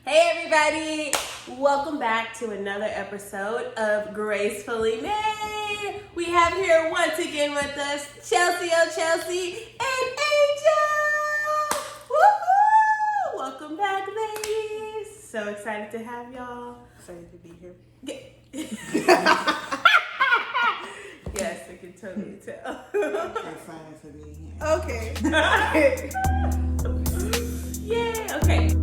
Hey everybody! Welcome back to another episode of Gracefully Made. We have here once again with us Chelsea and Angel. Woohoo! Welcome back, ladies. So excited to have y'all. Excited to be here. Yes, I can totally tell. Excited to be here. Okay. Yay! Okay.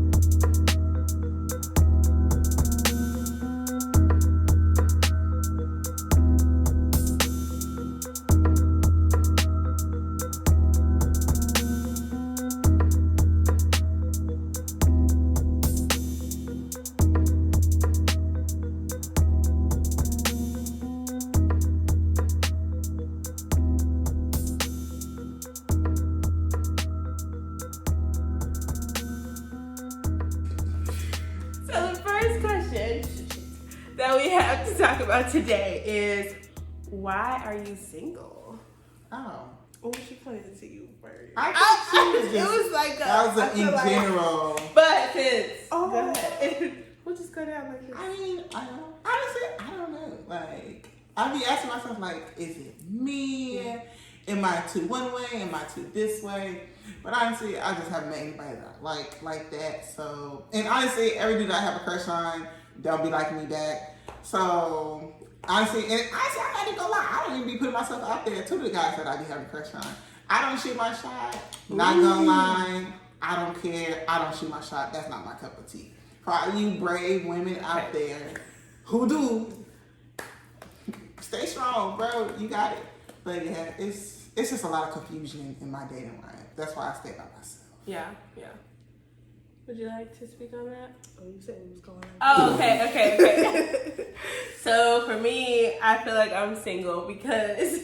That we have to talk about today is, why are you single? Oh. Well, she pointed it to you first. It was like that was in general. But since go ahead. We'll just go down like this. I mean, honestly, I don't know. Like, I be asking myself, like, is it me? Am I too one way? Am I too this way? But honestly, I just haven't met anybody that I like that. So, and honestly, every dude I have a crush on don't be liking me back. So, honestly, I'm not even gonna lie. I don't even be putting myself out there to the guys that I be having a crush on. I don't shoot my shot. Not gonna lie. I don't care. I don't shoot my shot. That's not my cup of tea. For all you brave women out there who do, stay strong, bro. You got it. But yeah, it's just a lot of confusion in my dating life. That's why I stay by myself. Yeah. Would you like to speak on that? Oh, you said it was going on. Oh, okay. So for me, I feel like I'm single because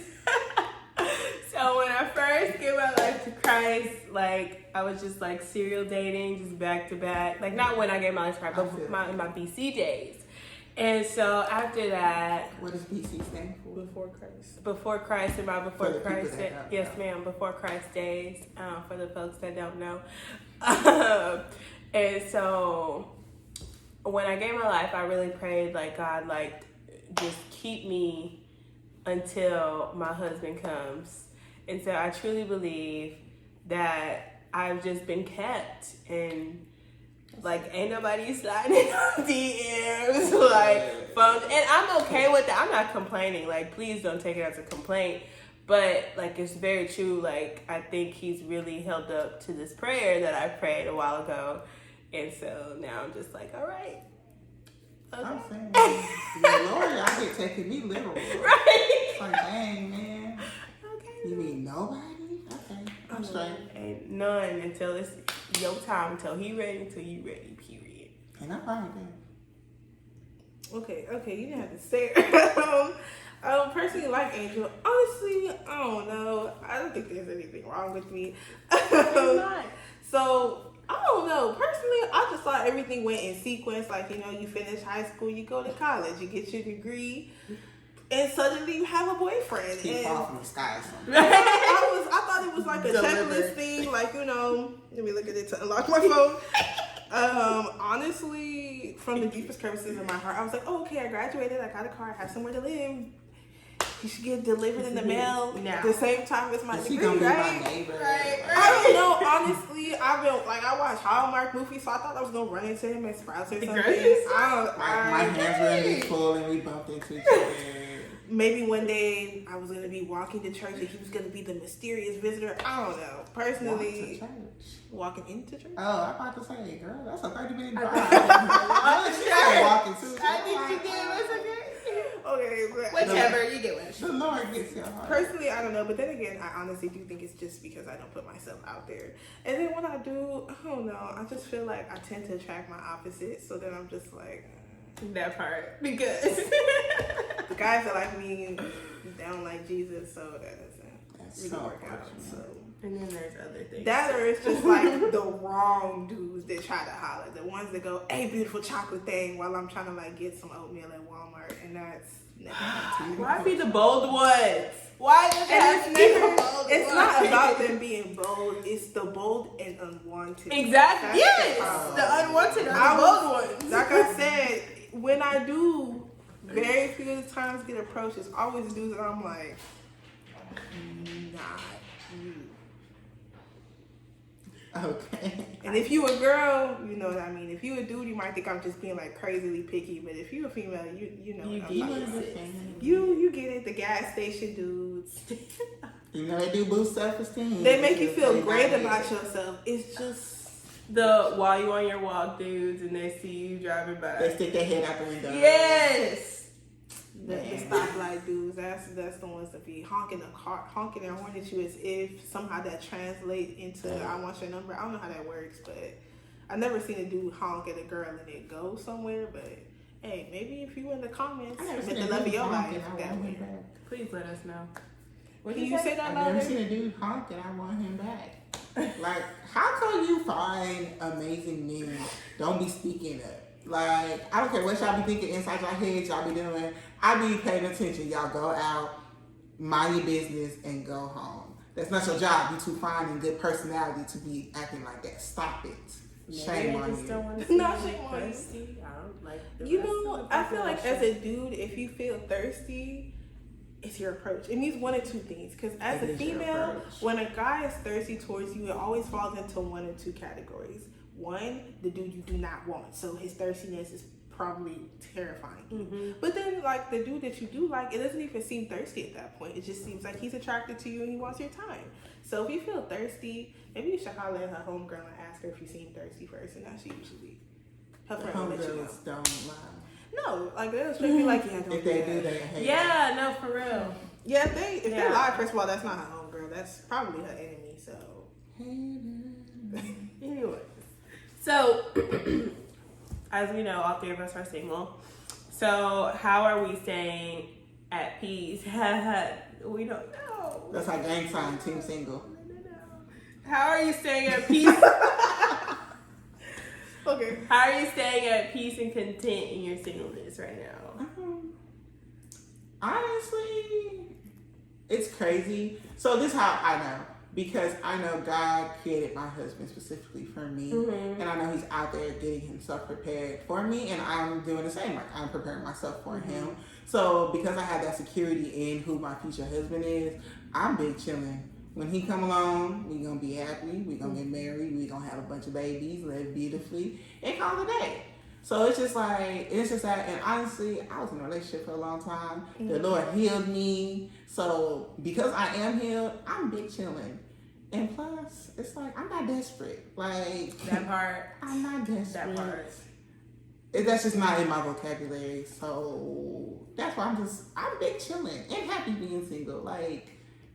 so when I first gave my life to Christ, like I was just like serial dating, just back to back. Like not when I gave my life to Christ, but in my BC days. And so after that, what does BC stand for? Before Christ. Before Christ, and by before Christ, yes, ma'am. Before Christ days. For the folks that don't know. And so when I gave my life, I really prayed, like, God, like, just keep me until my husband comes. And so I truly believe that I've just been kept, and like ain't nobody sliding on DMs, like phones, and I'm okay with that. I'm not complaining. Like, please don't take it as a complaint. But like, it's very true. Like, I think he's really held up to this prayer that I prayed a while ago, and so now I'm just like, all right. Okay. I'm saying, the Lord, I get taking me literal. Right. It's like, dang, man. Okay. You mean nobody? Okay, I'm straight. Ain't none until it's your time, until he ready, until you ready, period. And I'm fine with that. Okay, you didn't have to say it. I don't personally like Angel. Honestly, I don't know. I don't think there's anything wrong with me. So, I don't know. Personally, I just thought everything went in sequence. Like, you finish high school, you go to college, you get your degree, and suddenly you have a boyfriend. He fall from the sky or something. I thought it was like a checklist thing. Like, let me look at it to unlock my phone. Honestly, from the deepest crevices of my heart, I was like, oh, okay, I graduated, I got a car, I have somewhere to live. You should get delivered in the mail at the same time as my degree, gonna be right? My neighbor. Right. I don't know, honestly. I watched Hallmark movies, so I thought I was gonna run into him at Sprouts or something. My hands were gonna be full and we bumped into each other. Maybe one day I was gonna be walking to church and he was gonna be the mysterious visitor. I don't know. Personally, walking into church. Oh, I'm about to say, girl, that's a 30-minute drive. Walking too. I think you did. It's okay. Okay, but whichever, you get what. The Lord gets your heart. Personally, I don't know, but then again, I honestly do think it's just because I don't put myself out there. And then when I do, I don't know, I just feel like I tend to attract my opposites. So then I'm just like that part, because the guys that like me, they don't like Jesus, so that doesn't really work out. So. And then there's other things. That or it's just like the wrong dudes that try to holler. The ones that go, hey, beautiful chocolate thing, while I'm trying to like get some oatmeal at Walmart. And that's why be the bold ones? Why does it have to be the bold ones? It's not about them being bold. It's the bold and unwanted. Exactly. Yes. The unwanted are the bold when I do, very few times get approached, it's always dudes that I'm like, not you. Okay. And if you a girl, you know what I mean. If you a dude, you might think I'm just being like crazily picky. But if you a female, you know what I'm talking about. You get it. The gas station dudes. You know they do boost self-esteem. They make you feel great about yourself. It's just while you on your walk dudes and they see you driving by. They stick their head out the window. Yes. the stoplight dudes. That's the ones that be honking their horn at you as if somehow that translates into I want your number. I don't know how that works, but I've never seen a dude honk at a girl and it go somewhere. But hey, maybe if you in the comments, with the love of your life, that way. Please let us know. Can you say that I've louder? never seen a dude honk and I want him back. Like, how come you find amazing men don't be speaking up? Like, I don't care what y'all be thinking inside y'all heads, y'all be doing. I be paying attention. Y'all go out, mind your business, and go home. That's not your job. You too fine and good personality to be acting like that. Stop it. Shame on you. Not shame on you. I don't like. You know, I feel like as a dude, if you feel thirsty, it's your approach. It means one of two things. Because as a female, when a guy is thirsty towards you, it always falls into one or two categories. One, the dude you do not want. So his thirstiness is probably terrifying. Mm-hmm. But then, like, the dude that you do like, it doesn't even seem thirsty at that point. It just seems like he's attracted to you and he wants your time. So if you feel thirsty, maybe you should holler at her homegirl and ask her if you seem thirsty first. And now she usually, her friend will let you know. Homegirls don't lie. No, like they'll straight be like, yeah, don't if they do, they hate. Yeah, no, for real. Yeah, if they lie, first of all, that's not her homegirl. That's probably her enemy. So anyway, so as we know, all three of us are single. So how are we staying at peace? We don't know. That's our gang sign, team single. How are you staying at peace? Okay. How are you staying at peace and content in your singleness right now? Honestly, it's crazy. So this is how I know. Because I know God created my husband specifically for me. Mm-hmm. And I know he's out there getting himself prepared for me. And I'm doing the same. Like, I'm preparing myself for him. So because I have that security in who my future husband is, I'm big chilling. When he come along, we gonna be happy. We gonna get married. We gonna have a bunch of babies, live beautifully, and call it a day. So it's just like, it's just that. And honestly, I was in a relationship for a long time. Mm-hmm. The Lord healed me. So because I am healed, I'm big chilling. And plus, it's like, I'm not desperate. Like, that part. I'm not desperate. That part. That's just not in my vocabulary. So that's why I'm big chilling and happy being single. Like,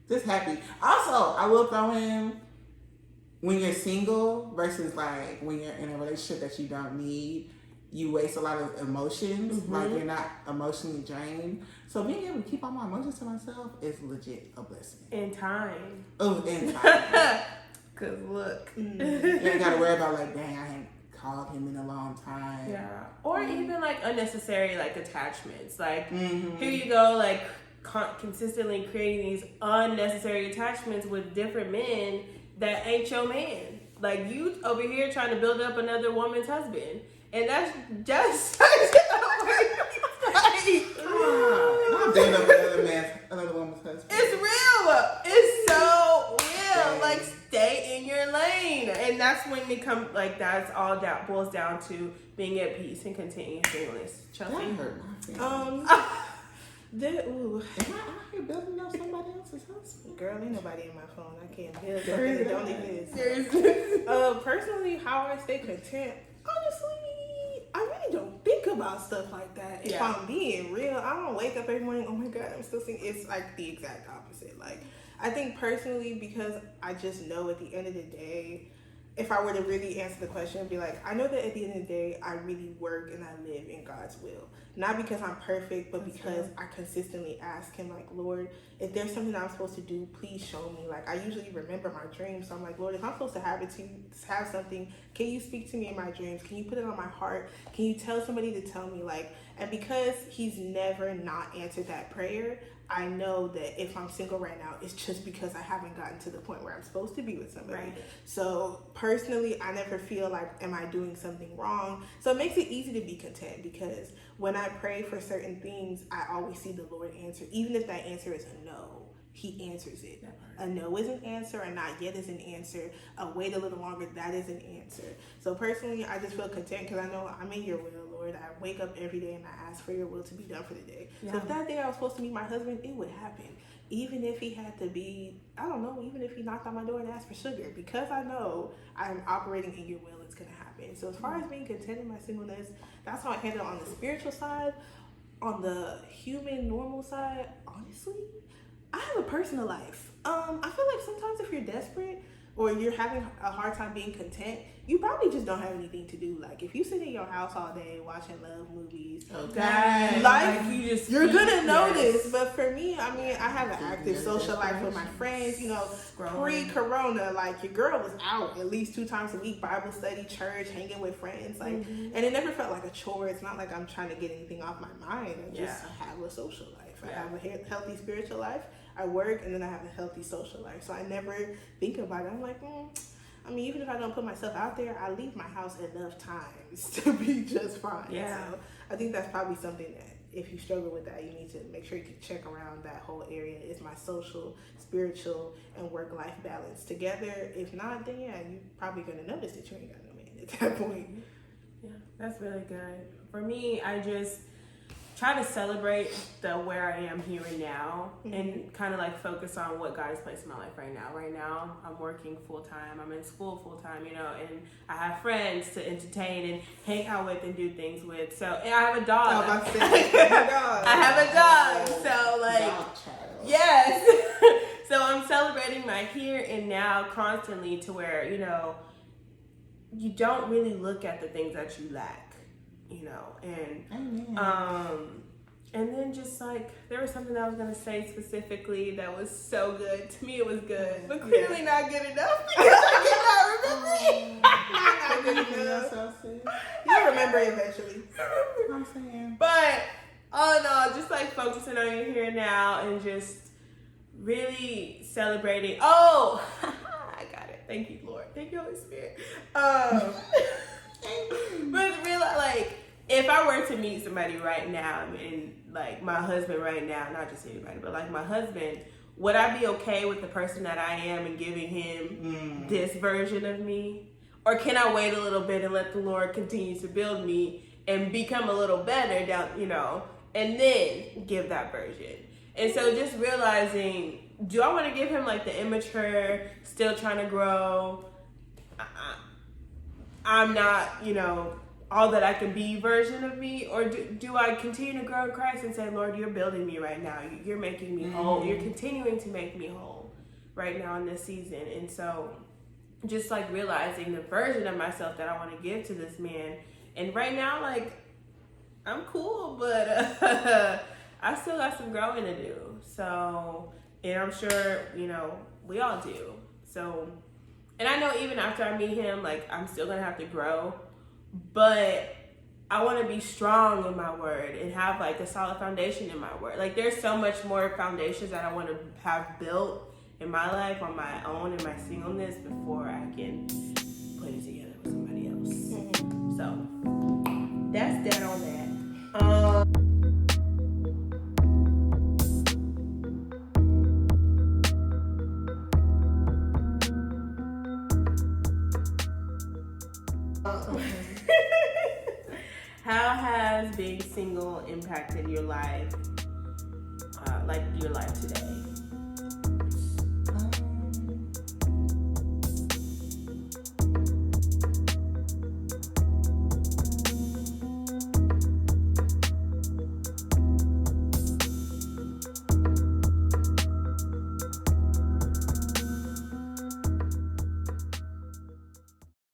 just happy. Also, I will throw in, when you're single versus like when you're in a relationship that you don't need, you waste a lot of emotions. Mm-hmm. Like, you're not emotionally drained. So being able to keep all my emotions to myself is legit a blessing. In time. Oh, in time. Cause look, you ain't gotta worry about like, dang, I ain't called him in a long time. Yeah. Or even like unnecessary like attachments. Like here you go, like consistently creating these unnecessary attachments with different men that ain't your man. Like, you over here trying to build up another woman's husband. And that's just not building up another woman's husband. It's real. It's so real. Dang. Like, stay in your lane. And that's when it comes, like, that's all that boils down to being at peace and continuing singleness. Chelsea? That hurt my feelings. Am I out here building up somebody else's husband? Girl, ain't nobody in my phone. I can't build something that don't exist. Personally, how I stay content, honestly, I really don't think about stuff like that. If I'm being real, I don't wake up every morning, oh my God, I'm still singing. It's like the exact opposite. Like, I think personally, because I just know at the end of the day, if I were to really answer the question, be like, I know that at the end of the day, I really work and I live in God's will. Not because I'm perfect, but because I consistently ask him, like, Lord, if there's something that I'm supposed to do, please show me. Like, I usually remember my dreams. So I'm like, Lord, if I'm supposed to have something, can you speak to me in my dreams? Can you put it on my heart? Can you tell somebody to tell me? Like, and because he's never not answered that prayer, I know that if I'm single right now, it's just because I haven't gotten to the point where I'm supposed to be with somebody. Right. So personally, I never feel like, am I doing something wrong? So it makes it easy to be content, because when I pray for certain things, I always see the Lord answer. Even if that answer is a no, he answers it. A no is an answer, a not yet is an answer, a wait a little longer, that is an answer. So personally, I just feel content because I know I'm in your will, Lord. I wake up every day and I ask for your will to be done for the day. Yeah. So if that day I was supposed to meet my husband, it would happen. Even if he had to be, I don't know, even if he knocked on my door and asked for sugar, because I know I'm operating in your will, it's going to happen. So as far as being content in my singleness, that's how I handle it on the spiritual side. On the human, normal side, honestly, I have a personal life. I feel like sometimes if you're desperate or you're having a hard time being content, you probably just don't have anything to do. Like if you sit in your house all day watching love movies, That life, you're gonna notice. But for me, I mean, I have an active social life with my friends. You know, pre-corona, like your girl was out at least 2 times a week, Bible study, church, hanging with friends. Like, and it never felt like a chore. It's not like I'm trying to get anything off my mind. I just have a social life. I have a healthy spiritual life. I work, and then I have a healthy social life. So I never think about it. I'm like, I mean, even if I don't put myself out there, I leave my house enough times to be just fine. Yeah. So I think that's probably something that if you struggle with that, you need to make sure you can check around that whole area. Is my social, spiritual, and work-life balance together? If not, then yeah, you're probably going to notice that you ain't got no man at that point. Yeah, that's really good. For me, I just try to celebrate where I am here and now, and kind of like focus on what God has placed in my life right now. Right now, I'm working full time. I'm in school full time, you know, and I have friends to entertain and hang out with and do things with. So, and I have a dog. I have a dog. So, like, yes. So I'm celebrating my here and now constantly, to where, you know, you don't really look at the things that you lack. You know, and then just like, there was something that I was gonna say specifically that was so good. To me, it was good, but clearly not good enough because I cannot remember it. Not good enough. You'll remember it eventually. I'm saying. But all in all, just like focusing on your here and now, and just really celebrating. Oh, I got it. Thank you, Lord. Thank you, Holy Spirit. But real, like, if I were to meet somebody right now, and like my husband right now, not just anybody, but like my husband, would I be okay with the person that I am and giving him this version of me? Or can I wait a little bit and let the Lord continue to build me and become a little better down, you know, and then give that version? And so just realizing, do I want to give him like the immature, still trying to grow, I'm not, you know, all that I can be version of me? Or do I continue to grow in Christ and say, Lord, you're building me right now. You're making me whole. You're continuing to make me whole right now in this season. And so just like realizing the version of myself that I want to give to this man. And right now, like, I'm cool, but I still got some growing to do. So, and I'm sure, you know, we all do. So, and I know even after I meet him, like, I'm still going to have to grow. But I want to be strong in my word and have like a solid foundation in my word. Like, there's so much more foundations that I want to have built in my life on my own, in my singleness, before I can put it together with somebody else. So that's that on that. How has being single impacted your life, like your life today?